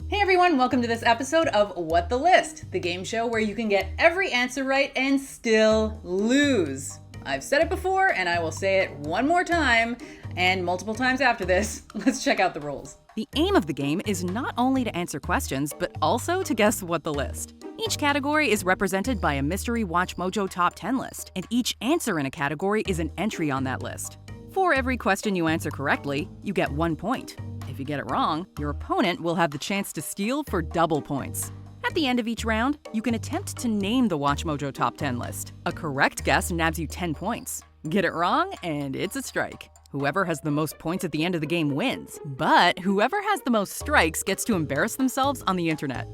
Hey everyone, welcome to this episode of What the List, the game show where you can get every answer right and still lose. I've said it before and I will say it one more time and multiple times after this. Let's check out the rules. The aim of the game is not only to answer questions, but also to guess what the list. Each category is represented by a mystery WatchMojo top 10 list, and each answer in a category is an entry on that list. For every question you answer correctly, you get 1 point. If you get it wrong, your opponent will have the chance to steal for double points. At the end of each round, you can attempt to name the WatchMojo top 10 list. A correct guess nabs you 10 points. Get it wrong, and it's a strike. Whoever has the most points at the end of the game wins. But whoever has the most strikes gets to embarrass themselves on the internet.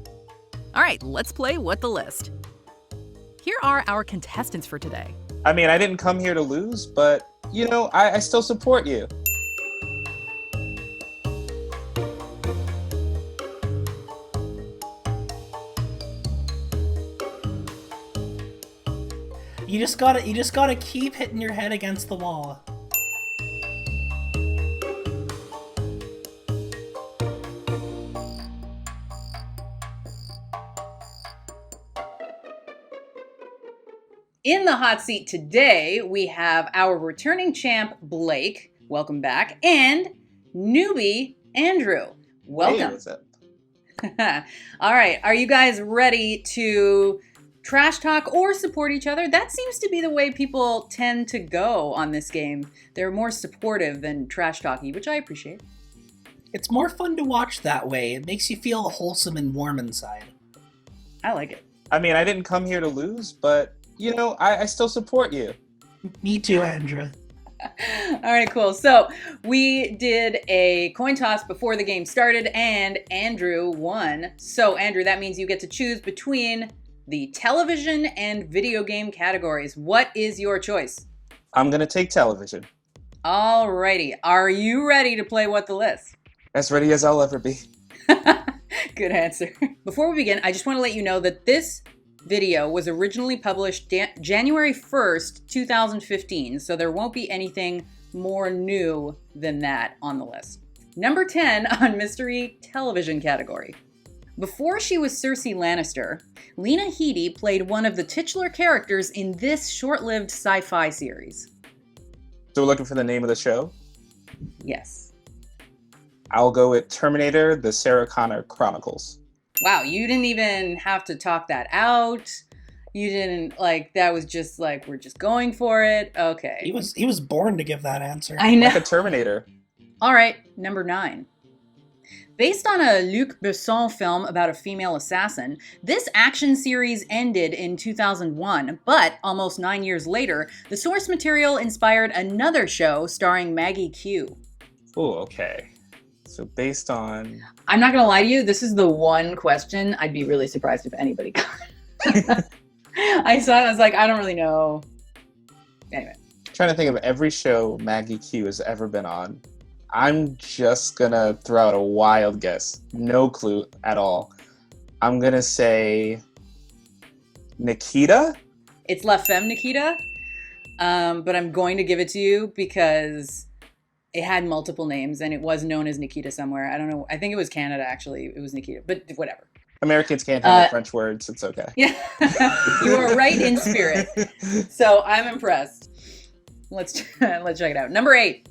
All right, let's play What the List. Here are our contestants for today. I mean, I didn't come here to lose, but, I still support you. You just gotta keep hitting your head against the wall. In the hot seat today, we have our returning champ, Blake. Welcome back. And newbie, Andrew. Welcome. Hey, what's up? All right. Are you guys ready to trash talk or support each other? That seems to be the way people tend to go on this game. They're more supportive than trash talky, which I appreciate. It's more fun to watch that way. It makes you feel wholesome and warm inside. I like it. I mean, I didn't come here to lose, but, I still support you. Me too, Andrew. All right, cool. So we did a coin toss before the game started, and Andrew won. So, Andrew, that means you get to choose between the television and video game categories. What is your choice? I'm going to take television. Alrighty. Are you ready to play What the List? As ready as I'll ever be. Good answer. Before we begin, I just want to let you know that this video was originally published January 1st, 2015, so there won't be anything more new than that on the list. Number 10 on mystery television category. Before she was Cersei Lannister, Lena Headey played one of the titular characters in this short-lived sci-fi series. So we're looking for the name of the show? Yes. I'll go with Terminator, the Sarah Connor Chronicles. Wow, you didn't even have to talk that out. You didn't, that was just we're just going for it. Okay. He was born to give that answer. I know. Like a Terminator. All right, number 9. Based on a Luc Besson film about a female assassin, this action series ended in 2001, but almost 9 years later, the source material inspired another show starring Maggie Q. Oh, okay. So based on... I'm not going to lie to you, this is the one question I'd be really surprised if anybody got. I saw it, I was like, I don't really know. Anyway. I'm trying to think of every show Maggie Q has ever been on. I'm just going to throw out a wild guess. No clue at all. I'm going to say Nikita? It's La Femme Nikita, but I'm going to give it to you because it had multiple names and it was known as Nikita somewhere. I don't know. I think it was Canada, actually. It was Nikita, but whatever. Americans can't handle French words. It's okay. Yeah, you are right in spirit. So I'm impressed. Let's check it out. Number 8.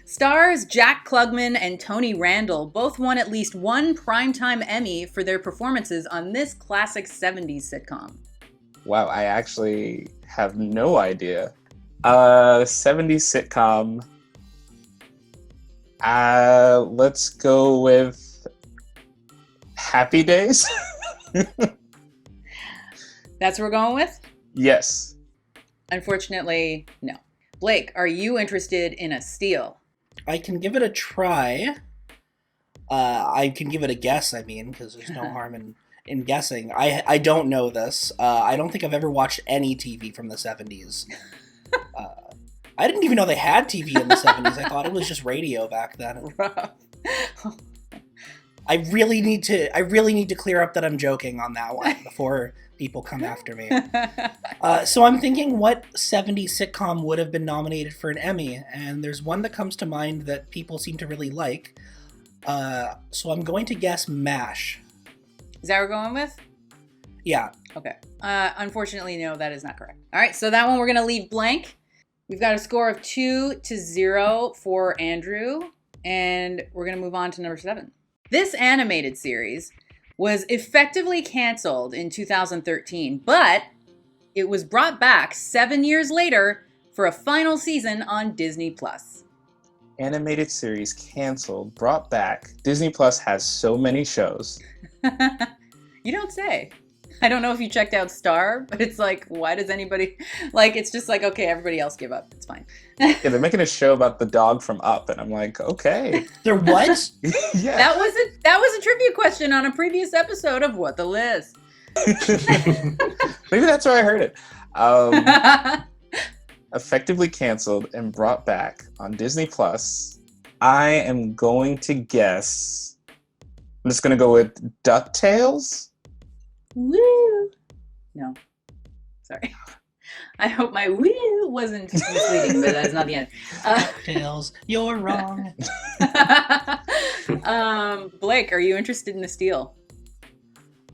Stars Jack Klugman and Tony Randall both won at least one Primetime Emmy for their performances on this classic 70s sitcom. Wow, I actually have no idea. 70s sitcom. Let's go with Happy Days. That's what we're going with? Yes. Unfortunately, no. Blake, are you interested in a steal? I can give it a try. I can give it a guess, because there's no harm in guessing. I don't know this. I don't think I've ever watched any TV from the 70s. I didn't even know they had TV in the 70s. I thought it was just radio back then. I really need to clear up that I'm joking on that one before people come after me. So I'm thinking what 70s sitcom would have been nominated for an Emmy, and there's one that comes to mind that people seem to really like. So I'm going to guess MASH. Is that what we're going with? Yeah. Okay. Unfortunately, no, that is not correct. All right, so that one we're going to leave blank. We've got a score of 2-0 for Andrew, and we're going to move on to number 7. This animated series was effectively canceled in 2013, but it was brought back 7 years later for a final season on Disney+. Animated series canceled, brought back. Disney Plus has so many shows. You don't say. I don't know if you checked out Star, but it's like, why does anybody... Like, it's just like, okay, everybody else give up. It's fine. Yeah, they're making a show about the dog from Up, and I'm like, okay. They're what? Yeah. That was a trivia question on a previous episode of What the List. Maybe that's where I heard it. Effectively canceled and brought back on Disney Plus. I am going to guess... I'm just going to go with DuckTales? Woo! No. Sorry. I hope my woo wasn't misleading, but that's not the end. Tails, you're wrong. Blake, are you interested in the steal?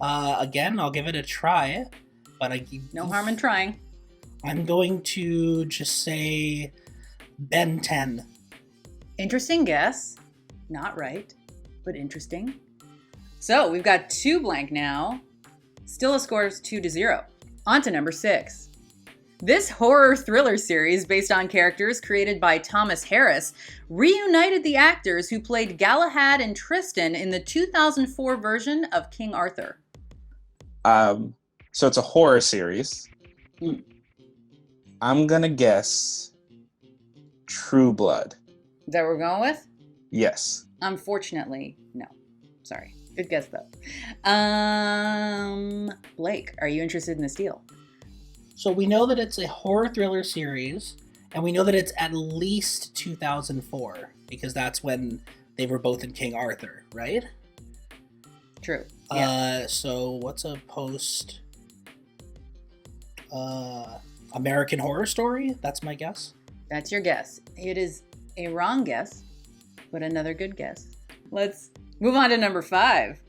Again, I'll give it a try, but No harm in trying. I'm going to just say Ben 10. Interesting guess. Not right, but interesting. So we've got 2 blank now. Still a score of 2-0. On to number 6. This horror thriller series, based on characters created by Thomas Harris, reunited the actors who played Galahad and Tristan in the 2004 version of King Arthur. So it's a horror series. Mm. I'm going to guess True Blood. Is that what we're going with? Yes. Unfortunately, no. Sorry. Good guess, though. Blake, are you interested in the steal? So we know that it's a horror thriller series, and we know that it's at least 2004, because that's when they were both in King Arthur, right? True. Yeah. So what's a post... American Horror Story? That's my guess. That's your guess. It is a wrong guess, but another good guess. Let's move on to number 5.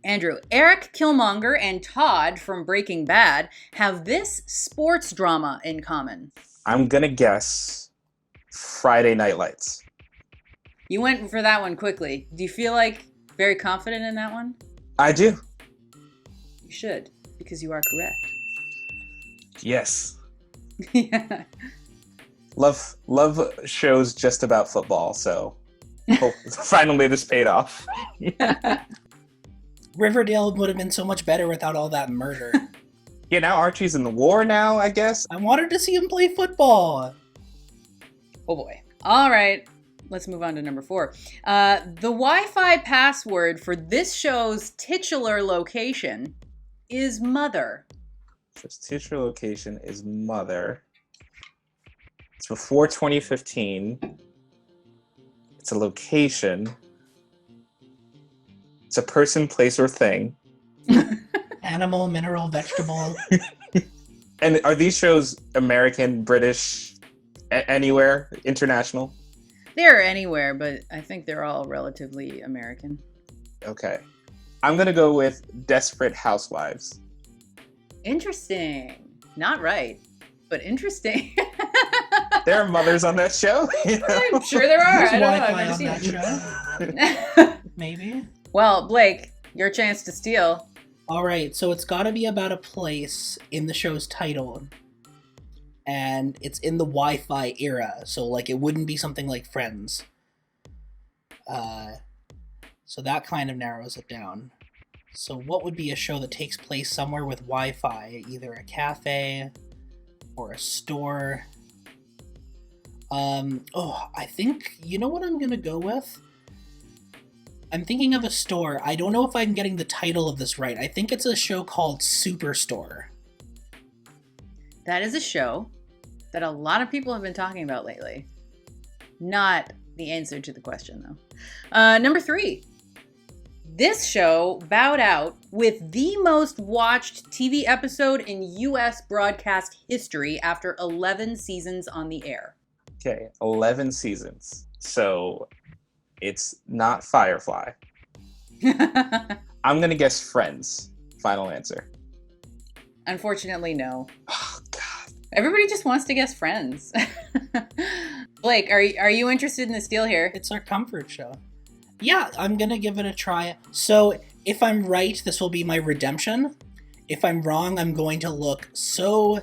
Andrew, Eric Killmonger and Todd from Breaking Bad have this sports drama in common. I'm going to guess Friday Night Lights. You went for that one quickly. Do you feel like very confident in that one? I do. You should, because you are correct. Yes. Yeah. Love shows just about football, so finally this paid off. Riverdale would have been so much better without all that murder. Yeah, now Archie's in the war now, I guess. I wanted to see him play football. Oh boy. All right. Let's move on to number 4. The Wi-Fi password for this show's titular location is Mother. Its titular location is Mother. It's before 2015. It's a location. It's a person, place, or thing. Animal, mineral, vegetable. And are these shows American, British, anywhere, international? They're anywhere, but I think they're all relatively American. Okay. I'm going to go with Desperate Housewives. Interesting. Not right, but interesting. There are mothers on that show. You know? I'm sure there are. There's I don't know. Wi-Fi I've never on seen that it. show. Maybe. Well, Blake, your chance to steal. All right, so it's got to be about a place in the show's title, and it's in the Wi-Fi era, so like it wouldn't be something like Friends. So that kind of narrows it down. So what would be a show that takes place somewhere with Wi-Fi, either a cafe or a store? I think, you know what I'm gonna go with? I'm thinking of a store. I don't know if I'm getting the title of this right. I think it's a show called Superstore. That is a show that a lot of people have been talking about lately. Not the answer to the question, though. Number 3. This show bowed out with the most watched TV episode in U.S. broadcast history after 11 seasons on the air. Okay, 11 seasons. So it's not Firefly. I'm going to guess Friends. Final answer. Unfortunately, no. Oh, God. Everybody just wants to guess Friends. Blake, are you interested in the steal here? It's our comfort show. Yeah, I'm going to give it a try. So if I'm right, this will be my redemption. If I'm wrong, I'm going to look so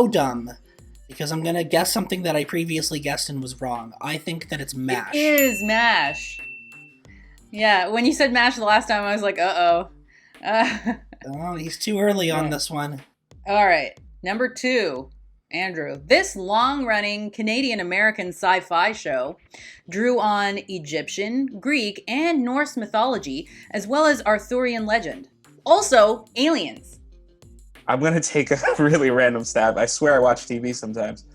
dumb because I'm going to guess something that I previously guessed and was wrong. I think that it's MASH. It is MASH. Yeah, when you said MASH the last time, I was like, uh-oh. Oh, he's too early on this one. All right, number 2, Andrew. This long-running Canadian-American sci-fi show drew on Egyptian, Greek, and Norse mythology, as well as Arthurian legend. Also, aliens. I'm going to take a really random stab. I swear I watch TV sometimes.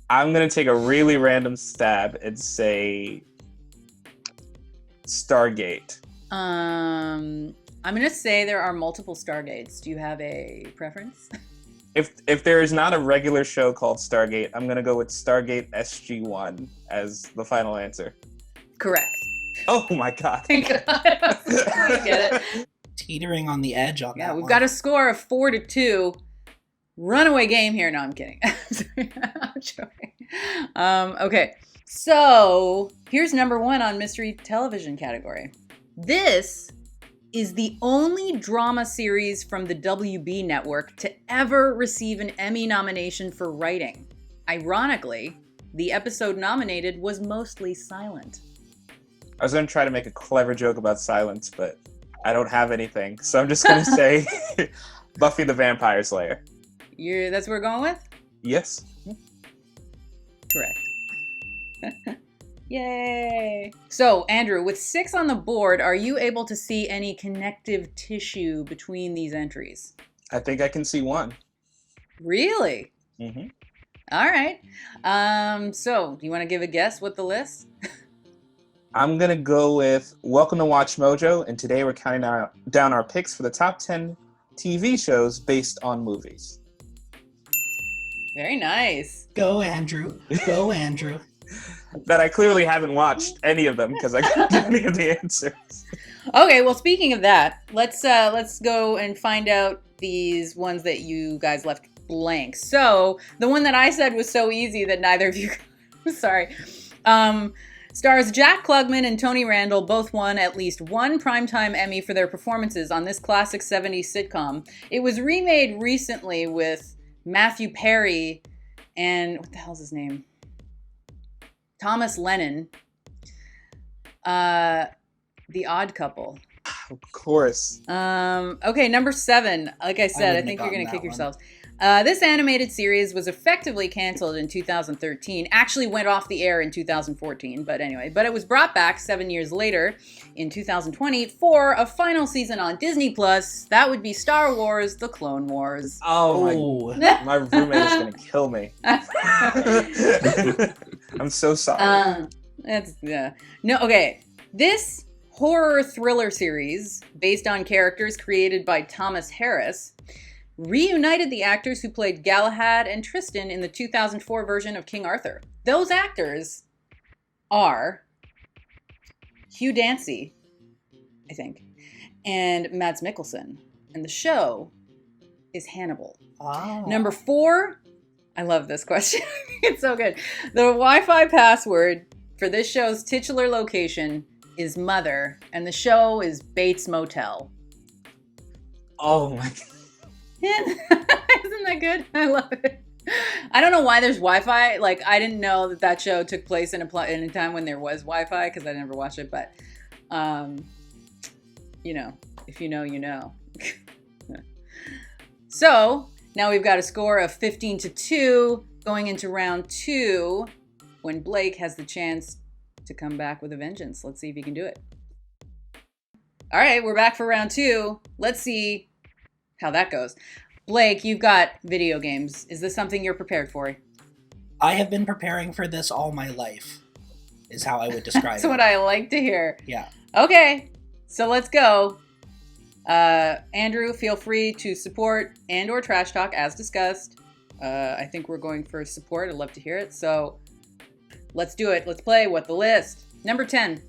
I'm going to take a really random stab and say Stargate. I'm going to say there are multiple Stargates. Do you have a preference? If there is not a regular show called Stargate, I'm going to go with Stargate SG-1 as the final answer. Correct. Oh my God. Thank God. I get it. Teetering on the edge on that one. We've got a score of 4-2. Runaway game here. No, I'm kidding. Sorry. I'm joking. Okay. So here's number 1 on mystery television category. This is the only drama series from the WB network to ever receive an Emmy nomination for writing. Ironically, the episode nominated was mostly silent. I was going to try to make a clever joke about silence, but I don't have anything. So I'm just going to say Buffy the Vampire Slayer. That's what we're going with? Yes. Correct. Yay! So, Andrew, with 6 on the board, are you able to see any connective tissue between these entries? I think I can see one. Really? Mm-hmm. All right. So, do you want to give a guess what the list? I'm going to go with Welcome to WatchMojo, and today we're counting down our picks for the top 10 TV shows based on movies. Very nice. Go, Andrew. Go, Andrew. That I clearly haven't watched any of them because I couldn't get any of the answers. Okay, well, speaking of that, let's go and find out these ones that you guys left blank. So, the one that I said was so easy that neither of you... Sorry. Stars Jack Klugman and Tony Randall both won at least one Primetime Emmy for their performances on this classic 70s sitcom. It was remade recently with Matthew Perry and... what the hell's his name? Thomas Lennon. The Odd Couple. Of course. Okay, number 7. Like I said, I think you're going to kick yourselves. This animated series was effectively canceled in 2013. Actually went off the air in 2014, but anyway. But it was brought back 7 years later in 2020 for a final season on Disney+. That would be Star Wars: The Clone Wars. Oh my roommate is going to kill me. I'm so sorry. No, okay. This horror thriller series, based on characters created by Thomas Harris, reunited the actors who played Galahad and Tristan in the 2004 version of King Arthur. Those actors are Hugh Dancy, I think, and Mads Mikkelsen. And the show is Hannibal. Oh. Number 4, I love this question. It's so good. The Wi-Fi password for this show's titular location is Mother, and the show is Bates Motel. Oh my God. Isn't that good? I love it. I don't know why there's Wi-Fi. Like, I didn't know that show took place in a time when there was Wi-Fi because I never watched it. But, you know, if you know, you know. So now we've got a score of 15-2 going into round 2 when Blake has the chance to come back with a vengeance. Let's see if he can do it. All right, we're back for round 2. Let's see how that goes. Blake, you've got video games. Is this something you're prepared for? I have been preparing for this all my life, is how I would describe That's it. what I like to hear. Yeah. Okay, so let's go. Andrew, feel free to support and or trash talk as discussed. I think we're going for support. I'd love to hear it. So let's do it. Let's play What the List. Number 10.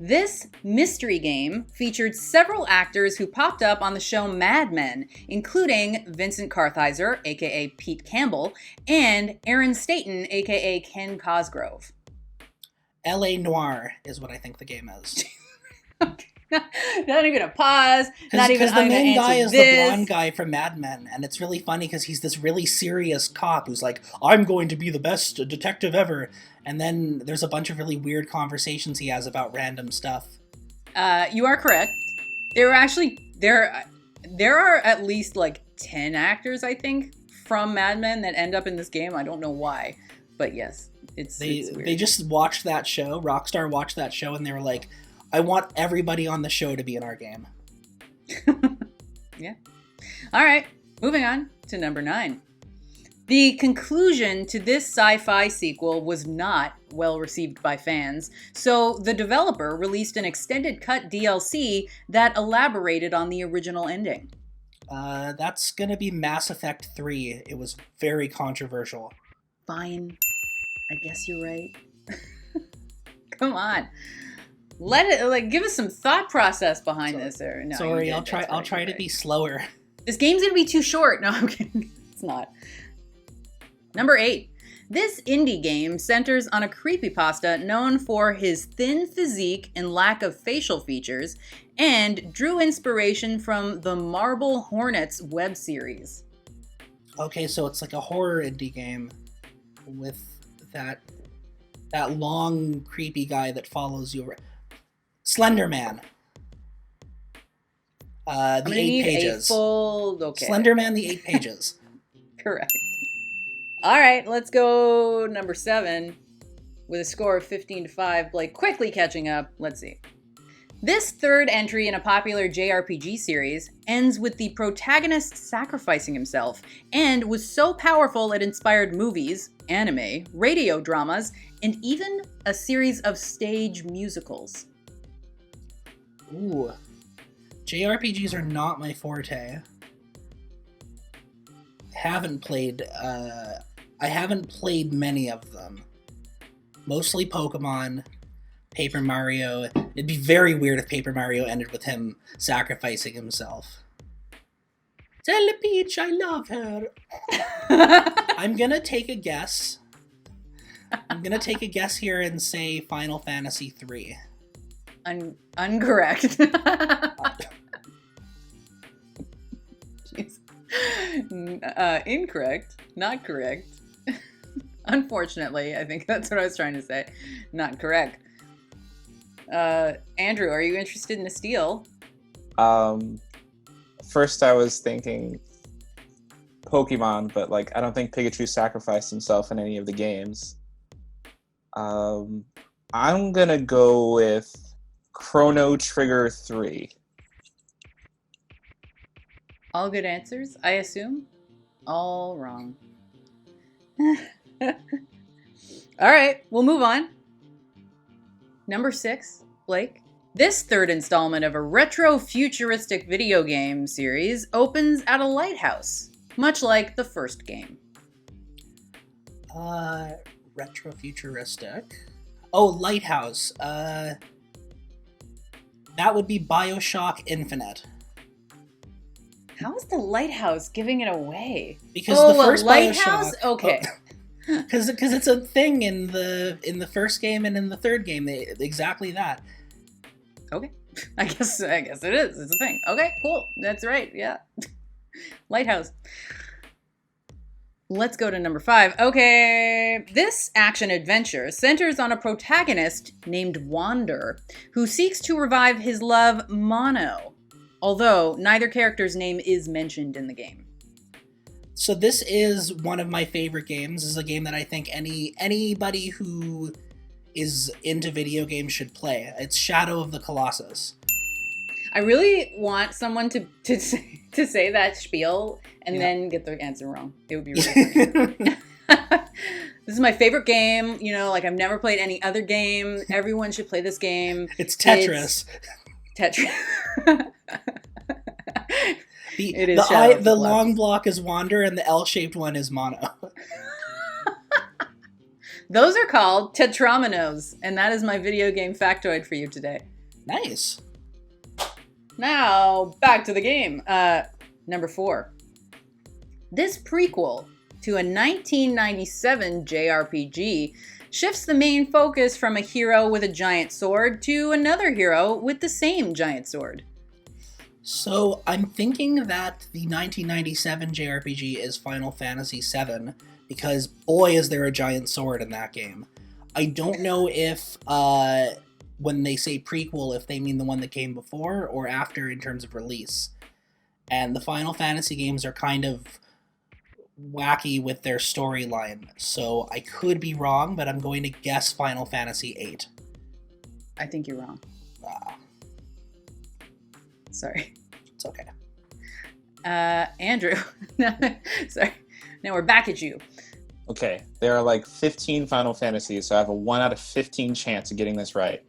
This mystery game featured several actors who popped up on the show Mad Men, including Vincent Kartheiser, aka Pete Campbell, and Aaron Staton, aka Ken Cosgrove. L.A. Noire is what I think the game is. Not even a pause. Not even. Because the I'm main gonna guy answer is this. the blonde guy from Mad Men, and it's really funny because he's this really serious cop who's like, "I'm going to be the best detective ever," and then there's a bunch of really weird conversations he has about random stuff. You are correct. There are at least like 10 actors, I think, from Mad Men that end up in this game. I don't know why, but yes, it's weird. They just watched that show. Rockstar watched that show, and they were like, I want everybody on the show to be in our game. Yeah. All right, moving on to number 9. The conclusion to this sci-fi sequel was not well received by fans, so the developer released an extended cut DLC that elaborated on the original ending. That's gonna be Mass Effect 3. It was very controversial. Fine. I guess you're right. Come on. Let it give us some thought process behind this. Or no, Sorry, I'll try to be slower. This game's gonna be too short. No, I'm kidding. It's not. Number 8. This indie game centers on a creepypasta known for his thin physique and lack of facial features, and drew inspiration from the Marble Hornets web series. Okay, so it's like a horror indie game with that long, creepy guy that follows you. Slender Man. The 8 pages. Slender Man, the 8 pages. Correct. All right, let's go number 7 with a score of 15-5. Blake quickly catching up. Let's see. This third entry in a popular JRPG series ends with the protagonist sacrificing himself, and was so powerful it inspired movies, anime, radio dramas, and even a series of stage musicals. Ooh. JRPGs are not my forte. I haven't played many of them. Mostly Pokemon, Paper Mario. It'd be very weird if Paper Mario ended with him sacrificing himself. Tell Peach I love her. I'm gonna take a guess. I'm gonna take a guess here and say Final Fantasy III. Incorrect. Incorrect. Not correct. Unfortunately, I think that's what I was trying to say. Not correct. Andrew, are you interested in a steal? First I was thinking Pokemon, but I don't think Pikachu sacrificed himself in any of the games. I'm gonna go with Chrono Trigger 3. All good answers, I assume? All wrong. All right, we'll move on. Number 6, Blake. This third installment of a retro-futuristic video game series opens at a lighthouse, much like the first game. Retro-futuristic. Oh, Lighthouse. That would be Bioshock Infinite. How is the lighthouse giving it away? Because the first lighthouse? Bioshock, Okay. Because it's a thing in the first game and in the third game. Exactly that. Okay. I guess it is. It's a thing. Okay, cool. That's right. Yeah. Lighthouse. Let's go to number 5. Okay. This action adventure centers on a protagonist named Wander, who seeks to revive his love, Mono, although neither character's name is mentioned in the game. So this is one of my favorite games. This is a game that I think anybody who is into video games should play. It's Shadow of the Colossus. I really want someone to say that spiel and then get the answer wrong. It would be really funny. This is my favorite game. I've never played any other game. Everyone should play this game. It's Tetris. Tetris. The long block is Wander and the L-shaped one is Mono. Those are called tetrominoes, and that is my video game factoid for you today. Nice. Now, back to the game. Number 4. This prequel to a 1997 JRPG shifts the main focus from a hero with a giant sword to another hero with the same giant sword. So I'm thinking that the 1997 JRPG is Final Fantasy VII, because boy is there a giant sword in that game. I don't know if when they say prequel, if they mean the one that came before or after in terms of release. And the Final Fantasy games are kind of wacky with their storyline, so I could be wrong, but I'm going to guess Final Fantasy VIII. I think you're wrong. Sorry. It's okay. Andrew. Sorry. Now we're back at you. Okay, there are like 15 Final Fantasies, so I have a 1 out of 15 chance of getting this right.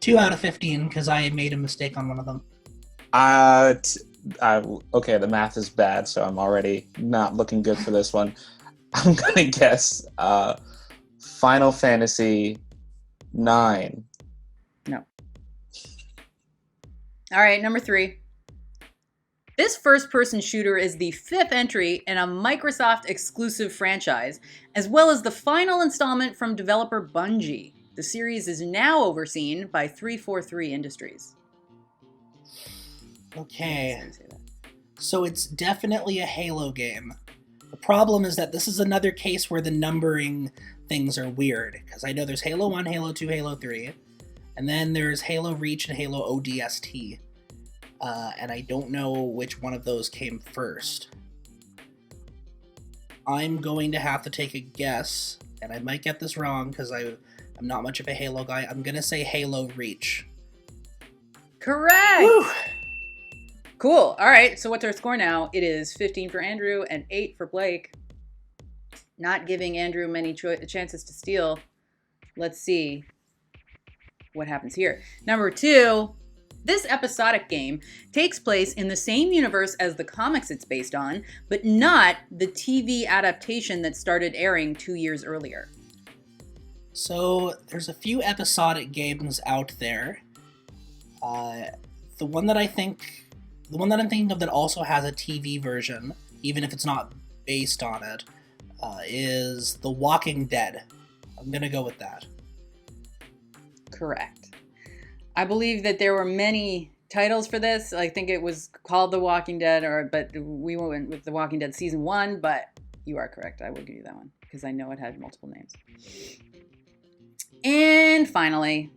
2 out of 15, because I made a mistake on one of them. Okay, the math is bad, so I'm already not looking good for this one. I'm gonna guess Final Fantasy 9. No. All right, number 3. This first-person shooter is the 5th entry in a Microsoft-exclusive franchise, as well as the final installment from developer Bungie. The series is now overseen by 343 Industries. Okay. So it's definitely a Halo game. The problem is that this is another case where the numbering things are weird, because I know there's Halo 1, Halo 2, Halo 3, and then there's Halo Reach and Halo ODST. And I don't know which one of those came first. I'm going to have to take a guess, and I might get this wrong because I'm not much of a Halo guy. I'm going to say Halo Reach. Correct! Woo! Cool. All right, so what's our score now? It is 15 for Andrew and 8 for Blake. Not giving Andrew many chances to steal. Let's see what happens here. Number 2, this episodic game takes place in the same universe as the comics it's based on, but not the TV adaptation that started airing 2 years earlier. So there's a few episodic games out there. The one that I'm thinking of that also has a TV version, even if it's not based on it, is The Walking Dead. I'm gonna go with that. Correct. I believe that there were many titles for this. I think it was called The Walking Dead, but we went with The Walking Dead Season 1, but you are correct. I will give you that one, because I know it had multiple names. And finally,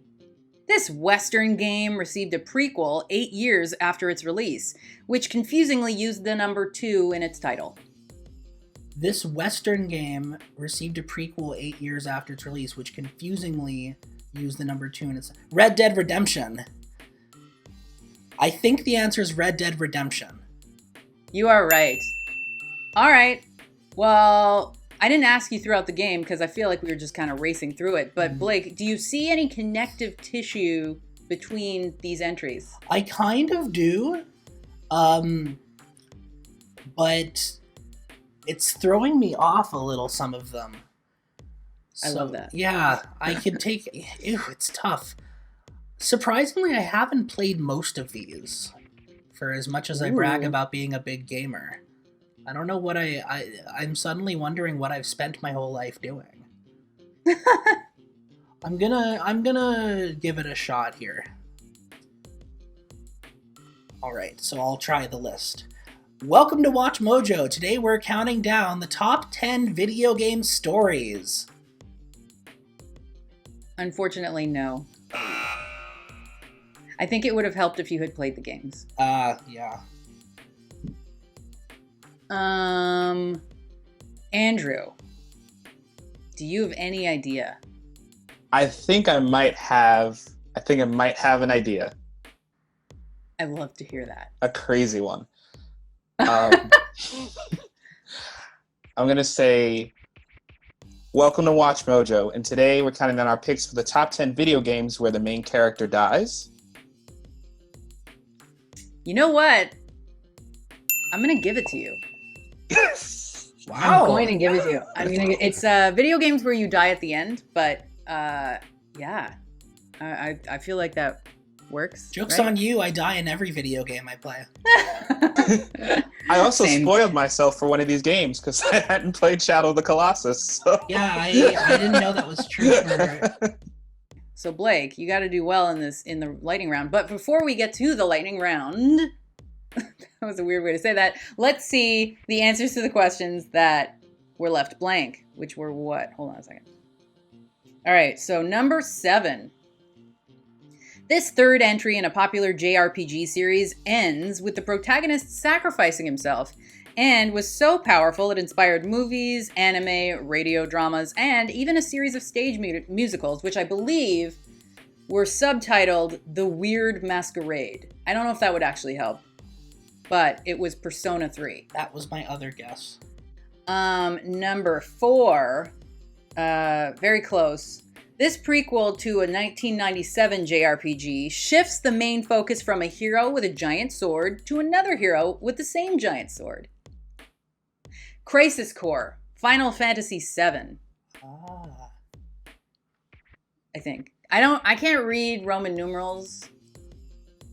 this Western game received a prequel 8 years after its release, which confusingly used the number 2 in its title. This Western game received a prequel 8 years after its release, which confusingly used the number 2 in its... Red Dead Redemption. I think the answer is Red Dead Redemption. You are right. All right. Well, I didn't ask you throughout the game because I feel like we were just kind of racing through it. But Blake, do you see any connective tissue between these entries? I kind of do. But it's throwing me off a little, some of them. I love that. Yeah, I can take... Ew, it's tough. Surprisingly, I haven't played most of these, for as much as I brag about being a big gamer. I don't know what I'm suddenly wondering what I've spent my whole life doing. I'm gonna give it a shot here. Alright, so I'll try the list. Welcome to WatchMojo. Today we're counting down the top 10 video game stories. Unfortunately, no. I think it would have helped if you had played the games. Yeah. Andrew, do you have any idea? I think I might have an idea. I'd love to hear that. A crazy one. I'm gonna say, welcome to WatchMojo, and today we're counting down our picks for the top 10 video games where the main character dies. You know what? I'm gonna give it to you. Wow. I'm going to give it to you. It's video games where you die at the end, but yeah, I feel like that works. Joke's right? on you, I die in every video game I play. I also Same. spoiled myself for one of these games because I hadn't played Shadow of the Colossus. So. Yeah, I didn't know that was true for... So Blake, you got to do well in the lightning round. But before we get to the lightning round, that was a weird way to say that. Let's see the answers to the questions that were left blank, which were what? Hold on a second. All right, so number 7. This third entry in a popular JRPG series ends with the protagonist sacrificing himself and was so powerful it inspired movies, anime, radio dramas, and even a series of stage musicals, which I believe were subtitled The Weird Masquerade. I don't know if that would actually help, but it was Persona 3. That was my other guess. Number 4, very close. This prequel to a 1997 JRPG shifts the main focus from a hero with a giant sword to another hero with the same giant sword. Crisis Core, Final Fantasy VII. I think. I can't read Roman numerals.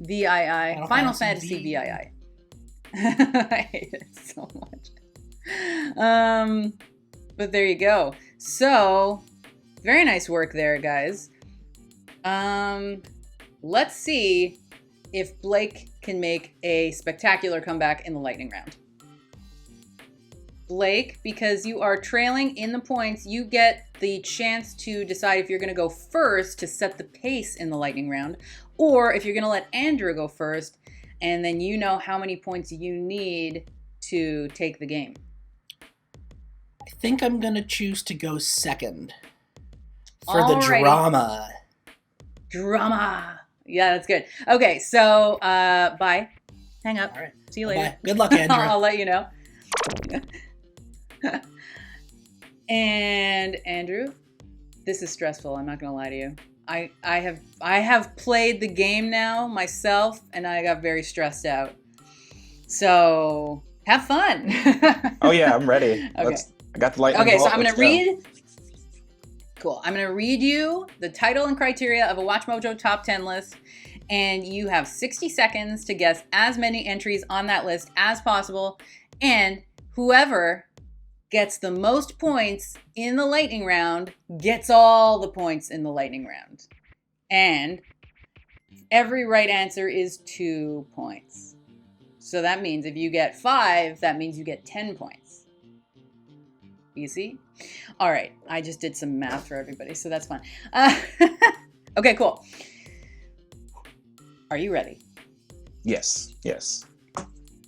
VII. Final Fantasy VII. I hate it so much. But there you go. So, very nice work there, guys. Let's see if Blake can make a spectacular comeback in the lightning round. Blake, because you are trailing in the points, you get the chance to decide if you're going to go first to set the pace in the lightning round, or if you're going to let Andrew go first, and then you know how many points you need to take the game. I think I'm going to choose to go second for the Alrighty. drama. Drama. Yeah, that's good. Okay, so bye. Hang up. All right. See you later. Bye. Good luck, Andrew. I'll let you know. And Andrew, this is stressful. I'm not gonna lie to you. I have played the game now myself, and I got very stressed out. So have fun. Oh yeah, I'm ready. Okay. I got the lightning Okay, so bolt. I'm gonna Let's go. read. Cool. I'm gonna read you the title and criteria of a WatchMojo top 10 list, and you have 60 seconds to guess as many entries on that list as possible. And whoever gets the most points in the lightning round gets all the points in the lightning round. And every right answer is 2 points. So that means if you get 5, that means you get 10 points. Easy? All right. I just did some math for everybody, so that's fun. Okay, cool. Are you ready? Yes.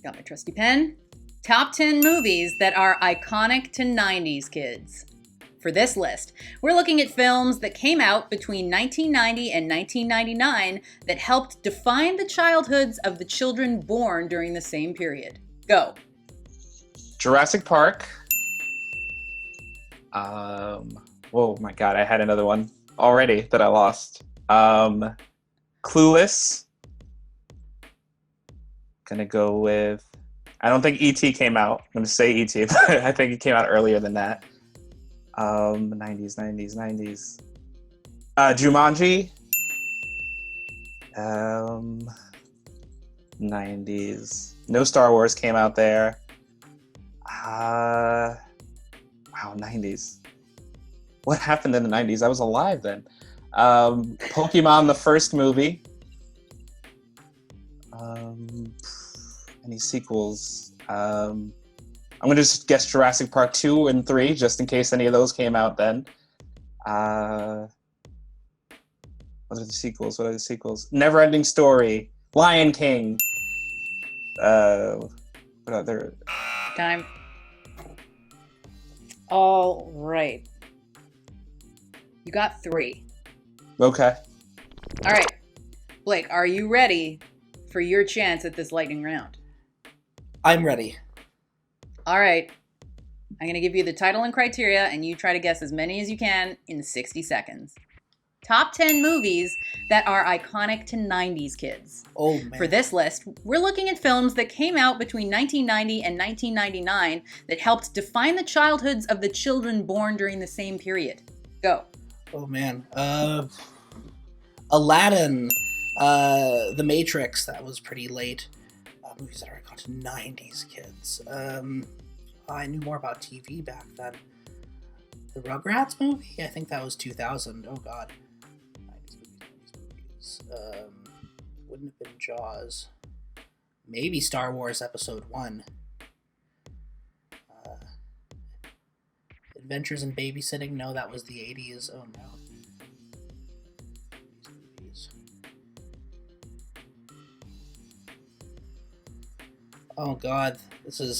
Got my trusty pen. Top 10 movies that are iconic to 90s kids. For this list, we're looking at films that came out between 1990 and 1999 that helped define the childhoods of the children born during the same period. Go. Jurassic Park. Oh my god, I had another one already that I lost. Clueless. Gonna go with... I don't think E.T. came out. I'm gonna say E.T., but I think it came out earlier than that. 90s. Jumanji. 90s. No Star Wars came out there. Wow, 90s. What happened in the 90s? I was alive then. Pokemon, the first movie. Any sequels? I'm going to just guess Jurassic Park 2 and 3, just in case any of those came out then. What are the sequels? Neverending Story. Lion King. What other? Time. All right. You got 3. Okay. All right. Blake, are you ready for your chance at this lightning round? I'm ready. All right. I'm going to give you the title and criteria, and you try to guess as many as you can in 60 seconds. Top 10 movies that are iconic to 90s kids. Oh, man. For this list, we're looking at films that came out between 1990 and 1999 that helped define the childhoods of the children born during the same period. Go. Oh, man. Aladdin. The Matrix, that was pretty late. Movies that are iconic to 90s kids. I knew more about TV back then. The Rugrats movie? I think that was 2000. Oh god. 90s movies. Wouldn't have been Jaws. Maybe Star Wars Episode 1. Adventures in Babysitting? No, that was the 80s. Oh no. Oh god,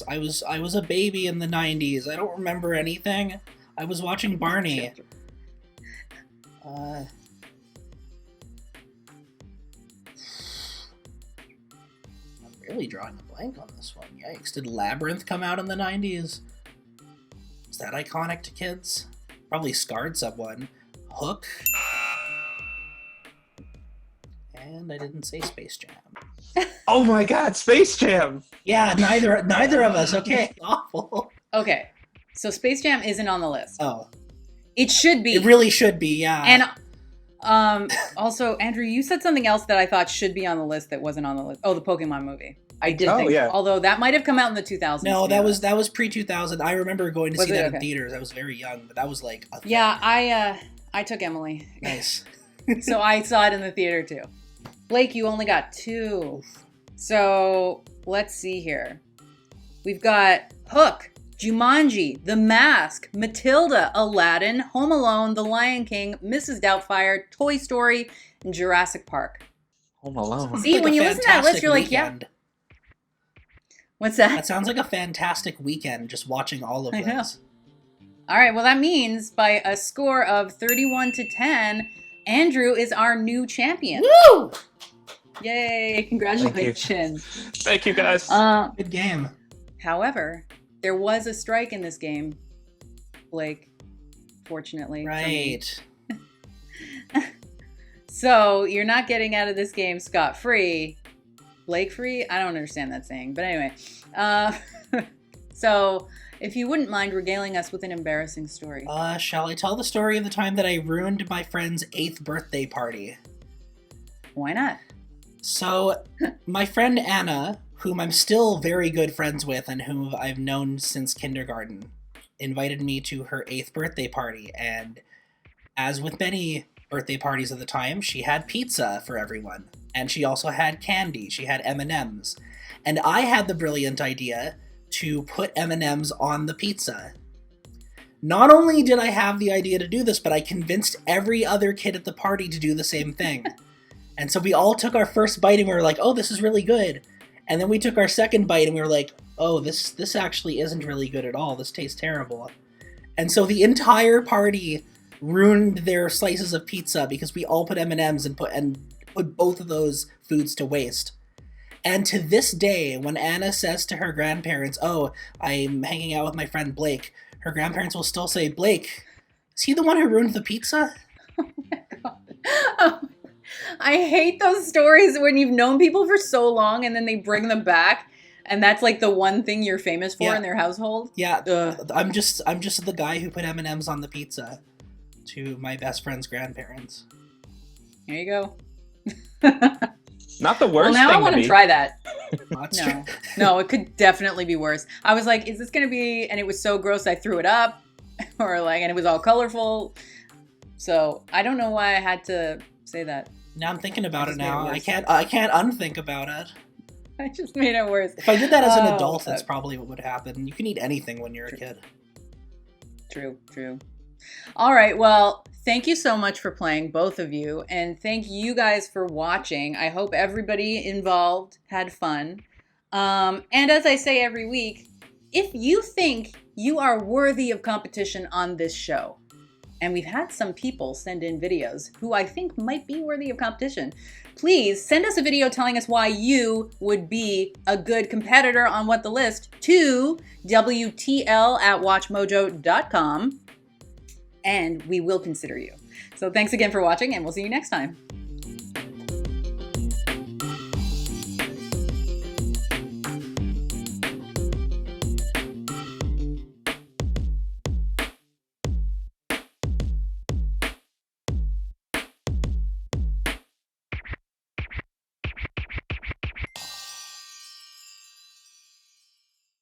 I was a baby in the 90s. I don't remember anything. I was watching Barney. I'm really drawing a blank on this one. Yikes. Did Labyrinth come out in the 90s? Is that iconic to kids? Probably scarred someone. Hook. And I didn't say Space Jam. Oh my god, Space Jam! Yeah, neither of us. Okay, awful. Okay, so Space Jam isn't on the list. Oh. It should be. It really should be, yeah. And also, Andrew, you said something else that I thought should be on the list that wasn't on the list. Oh, the Pokemon movie. I did think. Yeah. Although that might have come out in the 2000s. No, that was pre-2000. I remember going to see that in Okay. theaters. I was very young, but that was like a thing. Yeah, I took Emily. Nice. So I saw it in the theater too. Blake, you only got 2. So let's see here. We've got Hook, Jumanji, The Mask, Matilda, Aladdin, Home Alone, The Lion King, Mrs. Doubtfire, Toy Story, and Jurassic Park. Home Alone. See, Like when a you listen to that list, you're like, weekend. yeah. What's that? That sounds like a fantastic weekend just watching all of I know. this. All right, well, that means by a score of 31 to 10, Andrew is our new champion. Woo! Yay, congratulations. Thank you, guys. Good game. However, there was a strike in this game, Blake, fortunately. for me. Right. So you're not getting out of this game scot-free. Blake-free? I don't understand that saying. But anyway. So if you wouldn't mind regaling us with an embarrassing story. Shall I tell the story of the time that I ruined my friend's 8th birthday party? Why not? So, my friend Anna, whom I'm still very good friends with and whom I've known since kindergarten, invited me to her 8th birthday party. And as with many birthday parties at the time, she had pizza for everyone. And she also had candy. She had M&Ms. And I had the brilliant idea to put M&Ms on the pizza. Not only did I have the idea to do this, but I convinced every other kid at the party to do the same thing. And so we all took our first bite and we were like, oh, this is really good. And then we took our second bite and we were like, oh, this actually isn't really good at all. This tastes terrible. And so the entire party ruined their slices of pizza because we all put M&Ms and put both of those foods to waste. And to this day, when Anna says to her grandparents, oh, I'm hanging out with my friend Blake, her grandparents will still say, Blake, is he the one who ruined the pizza? Oh my God. Oh, I hate those stories when you've known people for so long and then they bring them back. And that's like the one thing you're famous for in their household. Yeah, I'm just the guy who put M&Ms on the pizza to my best friend's grandparents. Here you go. Not the worst Well, now thing I want to to be. try that. That's No, true. no, it could definitely be worse. I was like, is this going to be, and it was so gross I threw it up, or like, and it was all colorful. So I don't know why I had to say that. Now I'm thinking about it just made it now. worse. I can't unthink about it. I just made it worse. If I did that as an Oh, adult, that's fuck. probably what would happen. You can eat anything when you're a kid. True. All right, well, thank you so much for playing, both of you, and thank you guys for watching. I hope everybody involved had fun. And as I say every week, if you think you are worthy of competition on this show, and we've had some people send in videos who I think might be worthy of competition, please send us a video telling us why you would be a good competitor on What the List to WTL@WatchMojo.com, and we will consider you. So thanks again for watching, and we'll see you next time.